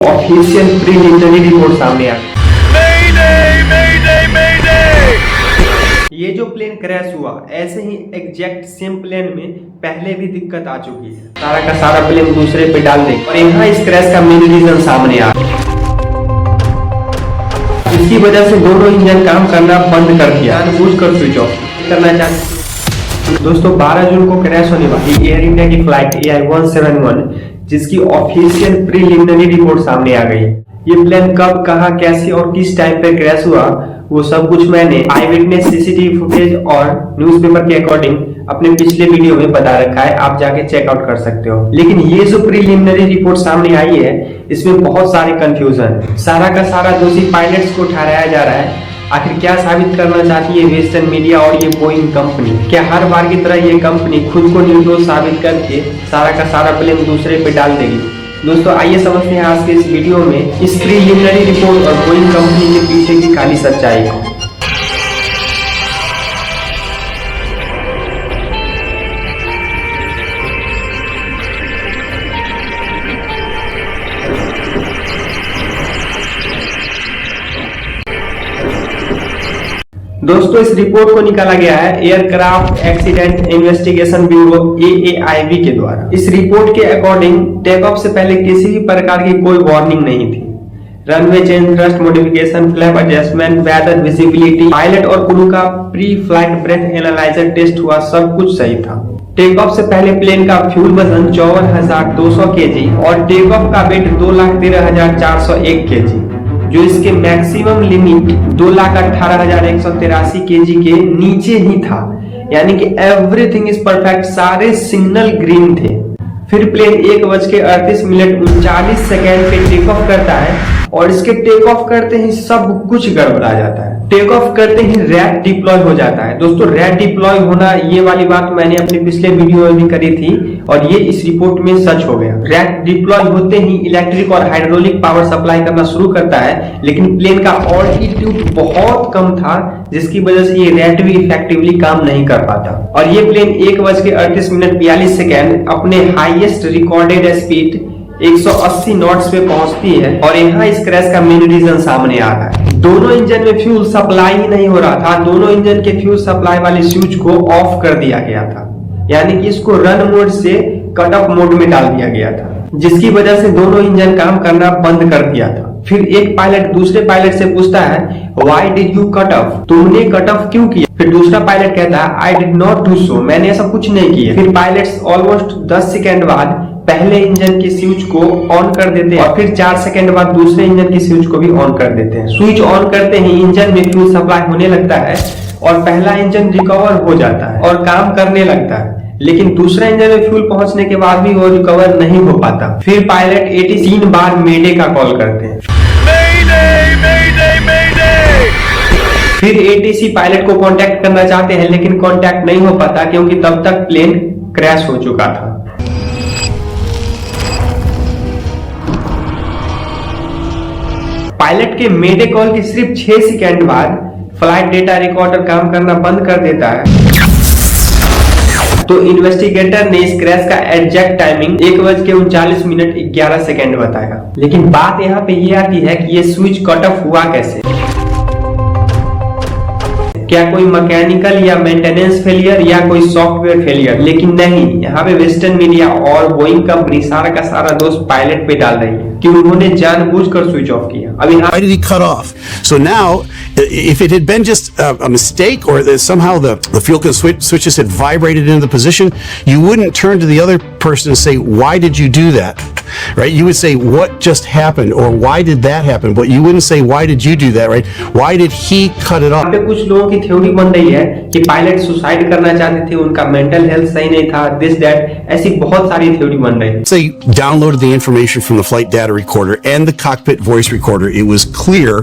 Official preliminary report सामने आ ये जो प्लेन क्रैश हुआ ऐसे ही एग्जैक्ट सेम प्लेन में पहले भी दिक्कत आ चुकी है। सारा का सारा प्लेन दूसरे पे डाल दे और यहाँ इस क्रैश का मेन रीजन सामने आ इसकी वजह से दोनों इंजन काम करना बंद कर दिया, जानबूझ कर स्विच ऑफ करना चाहते। दोस्तों 12 जून को क्रैश होने वाली एयर इंडिया की फ्लाइट AI-171 जिसकी ऑफिशियल प्रीलिमिनरी रिपोर्ट सामने आ गई। ये प्लेन कब, कहां, कैसे और किस टाइम पे क्रैश हुआ वो सब कुछ मैंने आई विटनेस, सीसीटीवी फुटेज और न्यूज़पेपर के अकॉर्डिंग अपने पिछले वीडियो में बता रखा है, आप जाके चेकआउट कर सकते हो। लेकिन ये जो प्रीलिमिनरी रिपोर्ट सामने आई है इसमें बहुत सारे कंफ्यूजन, सारा का सारा दोषी पायलट्स को ठहराया जा रहा है। आखिर क्या साबित करना चाहती है वेस्टर्न मीडिया और ये बोइंग कंपनी? क्या हर बार की तरह ये कंपनी खुद को निर्दोष साबित करके सारा का सारा ब्लेम दूसरे पे डाल देगी? दोस्तों आइए समझते हैं आज के इस वीडियो में इस प्रीलिमिनरी रिपोर्ट और बोइंग कंपनी के पीछे की काली सच्चाई को। दोस्तों इस रिपोर्ट को निकाला गया है aircraft accident investigation bureau AAIB के द्वारा। इस रिपोर्ट के अकॉर्डिंग टेक ऑफ से पहले किसी भी प्रकार की कोई वार्निंग नहीं थी। Runway change, thrust modification, flap adjustment, weather visibility, pilot और क्रू का pre flight breath analyser test हुआ, सब कुछ सही था। टेक ऑफ से पहले प्लेन का फ्यूल वजन 54,200 kg और टेक ऑफ का वेट 2,13,401 kg, जो इसके मैक्सिमम लिमिट 2,18,183 kg के नीचे ही था। यानी कि एवरीथिंग इज परफेक्ट, सारे सिग्नल ग्रीन थे। फिर प्लेन 1:38:39 पे टेक ऑफ करता है और इसके टेक ऑफ करते ही सब कुछ गड़बड़ा जाता है। टेक ऑफ करते ही रैट डिप्लॉय हो जाता है। दोस्तों रैट डिप्लॉय होना, ये वाली बात मैंने अपने पिछले वीडियो में भी करी थी और ये इस रिपोर्ट में सच हो गया। रैट डिप्लॉय होते ही इलेक्ट्रिक और हाइड्रोलिक पावर सप्लाई करना शुरू करता है, लेकिन प्लेन का ऑल्टीट्यूड बहुत कम था जिसकी वजह से ये रैट भी इफेक्टिवली काम नहीं कर पाता और ये प्लेन 1:38:42 अपने हाईएस्ट रिकॉर्डेड स्पीड 180 नॉट्स पे पहुंचती है और यहाँ इस क्रैश का मेन रीजन सामने आ रहा है। दोनों इंजन में फ्यूल सप्लाई ही नहीं हो रहा था, दोनों इंजन के फ्यूल सप्लाई वाले स्विच को ऑफ कर दिया गया था, यानी कि इसको रन मोड से कट ऑफ मोड में डाल दिया गया था, जिसकी वजह से दोनों इंजन काम करना बंद कर दिया था। फिर एक पायलट दूसरे पायलट से पूछता है why did you cut off, तुमने कट ऑफ क्यों किया? फिर दूसरा पायलट कहता है I did not do so, मैंने ऐसा कुछ नहीं किया। फिर पायलट्स ऑलमोस्ट 10 सेकेंड बाद पहले इंजन के स्विच को ऑन कर देते हैं और फिर 4 सेकेंड बाद दूसरे इंजन के स्विच को भी ऑन कर देते हैं। स्विच ऑन करते ही इंजन में फ्यूल सप्लाई होने लगता है और पहला इंजन रिकवर हो जाता है और काम करने लगता है, लेकिन दूसरा इंजन में फ्यूल पहुंचने के बाद भी वो रिकवर नहीं हो पाता। फिर पायलट 83 बार मेडे का कॉल करते हैं। फिर ATC पायलट को कांटेक्ट करना चाहते हैं लेकिन कांटेक्ट नहीं हो पाता क्योंकि तब तक प्लेन क्रैश हो चुका था। पायलट के मेडे कॉल के सिर्फ 6 सेकेंड बाद फ्लाइट डेटा रिकॉर्डर काम करना बंद कर देता है। तो इन्वेस्टिगेटर ने इस क्रैश का एग्जैक्ट टाइमिंग 1:39:11 बताया। लेकिन बात यहाँ पे ये आती है कि ये स्विच कट ऑफ हुआ कैसे? क्या कोई मैकेनिकल या मेंटेनेंस फेलियर या कोई सॉफ्टवेयर फेलियर? लेकिन नहीं, यहाँ पे वेस्टर्न मीडिया और बोइंग कंपनी सारा का सारा दोष पायलट पे डाल रही है कि उन्होंने जानबूझकर स्विच ऑफ किया। अब यहाँ why did he cut off? So now, if it had been just a mistake or that somehow the fuel switches had vibrated into the position, you wouldn't turn to the other person and say, why did you do that? Right? You would say, what just happened? Or why did that happen? But you wouldn't say, why did you do that? Right? Why did he cut it off? यहाँ पे कुछ लोगों की theory बन रही है कि pilot suicide करना चाहते थे, उनका मेंटल हेल्थ सही नहीं था, दिस दैट, ऐसी बहुत सारी थ्योरी बन रही है। So you downloaded the information from the flight data recorder and the cockpit voice recorder. It was clear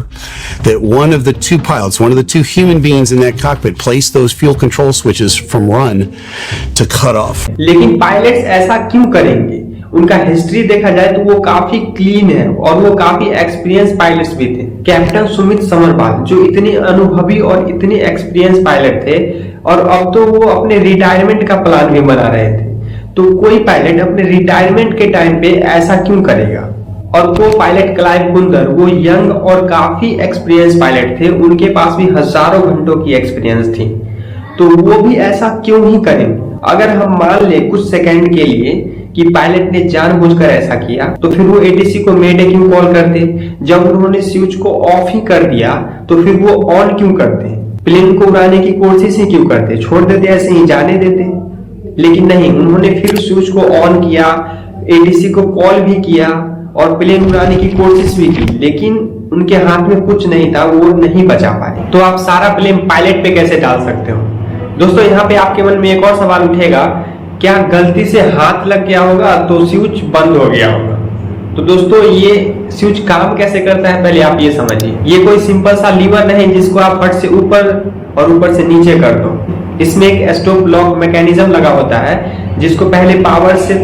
that one of the two pilots, one of the two human beings in that cockpit, placed those fuel control switches from run to cut off. लेकिन pilots ऐसा क्यों करेंगे? उनका history देखा जाए तो वो काफी क्लीन है और वो काफी एक्सपीरियंस पायलट्स भी थे। कैप्टन सुमित समरपाल जो इतने अनुभवी और इतने एक्सपीरियंस पायलट थे और अब तो वो अपने रिटायरमेंट का प्लान भी बना रहे थे। तो कोई पायलट अपने रिटायरमेंट के टाइम पे ऐसा क्यों करेगा? और को पायलट क्लाइव कुंदर वो यंग और काफी एक्सपीरियंस पायलट थे, उनके पास भी हजारों घंटों की एक्सपीरियंस थी, तो वो भी ऐसा क्यों ही करें। अगर हम मान ले कुछ सेकंड के लिए कि पायलट ने जानबूझकर ऐसा किया, तो फिर वो एटीसी को मेडे क्यों कॉल करते। जब उन्होंने स्विच को ऑफ ही कर दिया तो फिर वो ऑन क्यों करते, प्लेन को उड़ाने की कोशिश ही क्यों करते, छोड़ देते, ऐसे ही जाने देते। लेकिन नहीं, उन्होंने फिर स्विच को ऑन किया, एटीसी को कॉल भी किया और प्लेन उड़ाने की कोशिश भी की, लेकिन उनके हाथ में कुछ नहीं था, वो नहीं बचा पाए। तो आप सारा ब्लेम पायलट पे कैसे डाल सकते हो। दोस्तों यहाँ पे आपके मन में एक और सवाल उठेगा, क्या गलती से हाथ लग गया होगा तो स्विच बंद हो गया होगा। तो दोस्तों ये स्विच काम कैसे करता है पहले आप ये समझिए। ये कोई सिंपल सा लीवर नहीं जिसको आप फट से ऊपर और ऊपर से नीचे कर दो। इसमें एक स्टॉप लॉक मैकेनिज्म लगा होता है जिसको पहले पावर से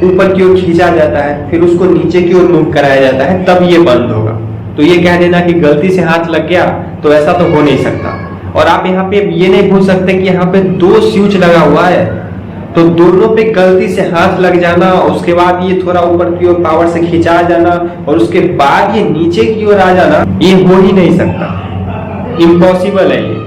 ऊपर की ओर खींचा जाता है, फिर उसको नीचे की ओर मूव कराया जाता है, तब ये बंद होगा। तो ये कह देना कि गलती से हाथ लग गया तो ऐसा तो हो नहीं सकता। और आप यहाँ पे ये नहीं भूल सकते कि यहाँ पे 2 स्विच लगा हुआ है, तो दोनों पे गलती से हाथ लग जाना, उसके बाद ये थोड़ा ऊपर की ओर पावर से खिंचा जाना और उसके बाद ये नीचे की ओर आ जाना, ये हो ही नहीं सकता, इम्पॉसिबल है ये।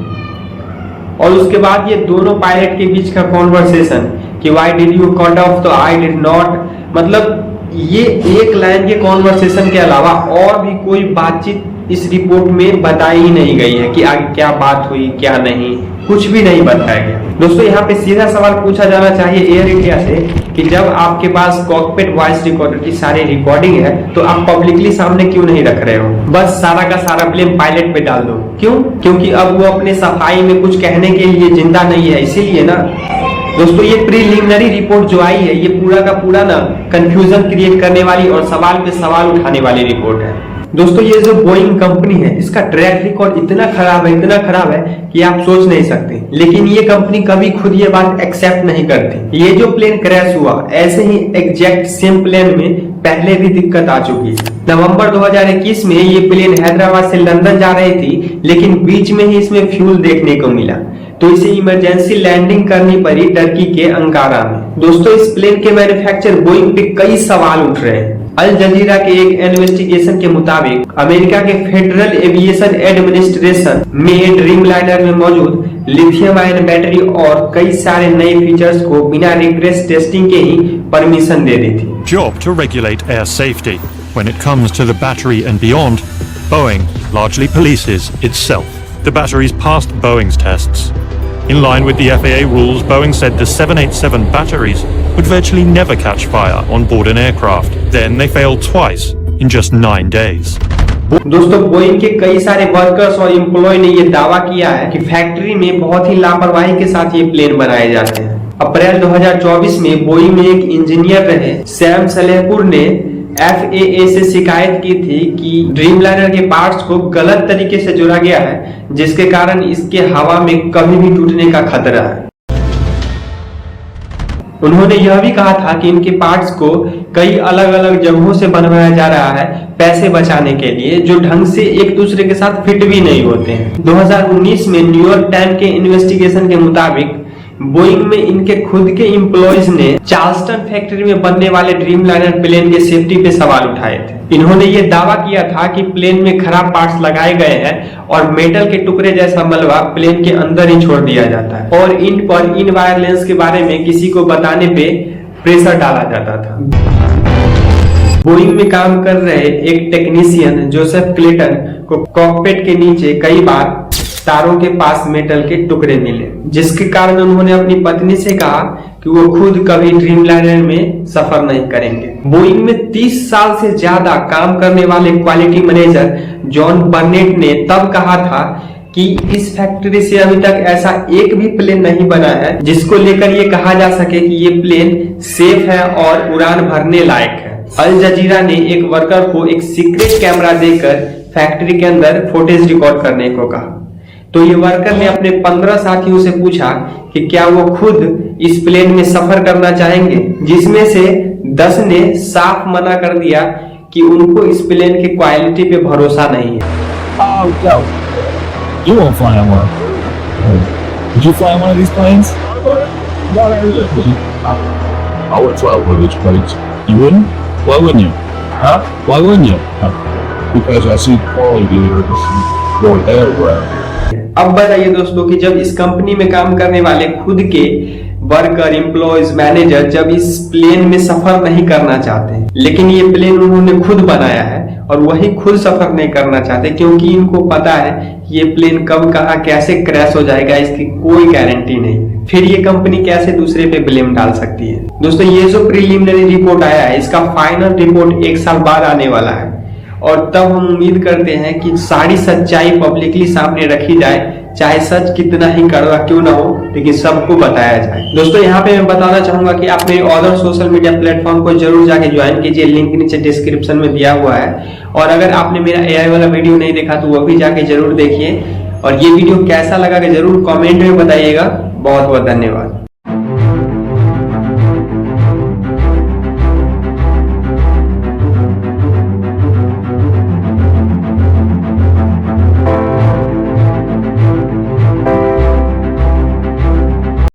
और उसके बाद ये दोनों पायलट के बीच का कॉन्वर्सेशन कि why did you cut off, तो आई डिड नॉट, मतलब ये एक लाइन के कॉन्वर्सेशन के अलावा और भी कोई बातचीत इस रिपोर्ट में बताई ही नहीं गई है कि आगे क्या बात हुई क्या नहीं, कुछ भी नहीं बताया गया। दोस्तों यहाँ पे सीधा सवाल पूछा जाना चाहिए एयर इंडिया से कि जब आपके पास कॉकपिट वॉइस रिकॉर्डर की सारी रिकॉर्डिंग है तो आप पब्लिकली सामने क्यों नहीं रख रहे हो, बस सारा का सारा ब्लेम पायलट पे डाल दो। क्यों? क्योंकि अब वो अपने सफाई में कुछ कहने के लिए जिंदा नहीं है, इसीलिए ना। दोस्तों ये प्रीलिमिनरी रिपोर्ट जो आई है ये पूरा का पूरा ना कंफ्यूजन क्रिएट करने वाली और सवाल पे सवाल उठाने वाली रिपोर्ट है। दोस्तों ये जो बोइंग कंपनी है इसका ट्रैक रिकॉर्ड इतना खराब है कि आप सोच नहीं सकते। लेकिन ये कंपनी कभी खुद ये बात एक्सेप्ट नहीं करती। ये जो प्लेन क्रैश हुआ ऐसे ही एग्जैक्ट सेम प्लेन में पहले भी दिक्कत आ चुकी है। नवंबर 2021 में ये प्लेन हैदराबाद से लंदन जा रही थी, लेकिन बीच में ही इसमें फ्यूल देखने को मिला, तो इसे इमरजेंसी लैंडिंग करनी पड़ी टर्की के अंकारा में। दोस्तों इस प्लेन के मैन्युफैक्चर बोइंग पे कई सवाल उठ रहे हैं। अल जजीरा के एक इन्वेस्टिगेशन के मुताबिक अमेरिका के फेडरल एविएशन एडमिनिस्ट्रेशन में ड्रीमलाइनर में मौजूद लिथियम आयन बैटरी और कई सारे नए फीचर्स को बिना रिग्रेस टेस्टिंग के ही परमिशन दे दी थी। Job to regulate air safety. When it comes to the battery and beyond, Boeing largely polices itself. The batteries passed Boeing's tests. In line with the FAA rules, Boeing said the 787 batteries would virtually never catch fire on board an aircraft. Then they failed twice in just 9 days. दोस्तों Boeing के कई सारे workers और employ ने यह दावा किया है कि फैक्ट्री में बहुत ही लापरवाही के साथ ये प्लेन बनाए जाते हैं। अप्रैल 2024 में बोइंग में एक इंजीनियर रहे सैम सलेहपुर ने FAA से शिकायत की थी कि ड्रीमलाइनर के पार्ट्स को गलत तरीके से जोड़ा गया है, जिसके कारण इसके हवा में कभी भी टूटने का खतरा है। उन्होंने यह भी कहा था कि इनके पार्ट्स को कई अलग अलग जगहों से बनवाया जा रहा है पैसे बचाने के लिए, जो ढंग से एक दूसरे के साथ फिट भी नहीं होते हैं। 2019 में न्यूयॉर्क टाइम के इन्वेस्टिगेशन के मुताबिक बोइंग में इनके खुद के एम्प्लॉयज ने चार्ल्सटन फैक्ट्री में बनने वाले ड्रीमलाइनर प्लेन के सेफ्टी पे सवाल उठाए थे। इन्होंने ये दावा किया था कि प्लेन में खराब पार्ट्स लगाए गए हैं और मेटल के टुकड़े जैसा मलबा प्लेन के अंदर ही छोड़ दिया जाता है और इन पर इन वायर लेंस के बारे में किसी को बताने पे प्रेशर डाला जाता था। बोइंग में काम कर रहे एक टेक्नीशियन जोसेफ क्लेटन को कॉकपिट के नीचे कई बार तारों के पास मेटल के टुकड़े मिले, जिसके कारण उन्होंने अपनी पत्नी से कहा कि वो खुद कभी ड्रीमलाइनर में सफर नहीं करेंगे। बोइंग में 30 साल से ज्यादा काम करने वाले क्वालिटी मैनेजर जॉन बर्नेट ने तब कहा था कि इस फैक्ट्री से अभी तक ऐसा एक भी प्लेन नहीं बना है जिसको लेकर ये कहा जा सके कि ये प्लेन सेफ है और उड़ान भरने लायक है। अल जजीरा ने एक वर्कर को एक सीक्रेट कैमरा देकर फैक्ट्री के अंदर फुटेज रिकॉर्ड करने को कहा, तो ये वर्कर ने अपने 15 साथियों से पूछा कि क्या वो खुद इस प्लेन में सफर करना चाहेंगे, जिसमें से 10 ने साफ मना कर दिया कि उनको इस प्लेन की क्वालिटी पे भरोसा नहीं है। You won't fly on one. Would you fly on one of these planes? I would fly one of these planes. You wouldn't? Why wouldn't you? Huh? Why wouldn't you? Because I see quality here going everywhere. अब बताइए दोस्तों कि जब इस company में काम करने वाले खुद के वर्कर, एम्प्लॉयज, मैनेजर जब इस प्लेन में सफर नहीं करना चाहते, लेकिन ये प्लेन उन्होंने खुद बनाया है और वही खुद सफर नहीं करना चाहते क्योंकि इनको पता है कि ये प्लेन कब कहाँ कैसे क्रैश हो जाएगा, इसकी कोई गारंटी नहीं, फिर ये कंपनी कैसे दूसरे पे ब्लेम डाल सकती है। दोस्तों ये जो प्रीलिमिनरी रिपोर्ट आया है इसका फाइनल रिपोर्ट 1 साल बाद आने वाला है और तब हम उम्मीद करते हैं कि सारी सच्चाई पब्लिकली सामने रखी जाए, चाहे सच कितना ही कड़वा क्यों ना हो, लेकिन सबको बताया जाए। दोस्तों यहाँ पे मैं बताना चाहूंगा कि आप मेरे अदर सोशल मीडिया प्लेटफॉर्म को जरूर जाके ज्वाइन कीजिए, लिंक नीचे डिस्क्रिप्शन में दिया हुआ है। और अगर आपने मेरा AI वाला वीडियो नहीं देखा तो वो भी जाके जरूर देखिए और ये वीडियो कैसा लगा जरूर कमेंट में बताइएगा। बहुत बहुत धन्यवाद।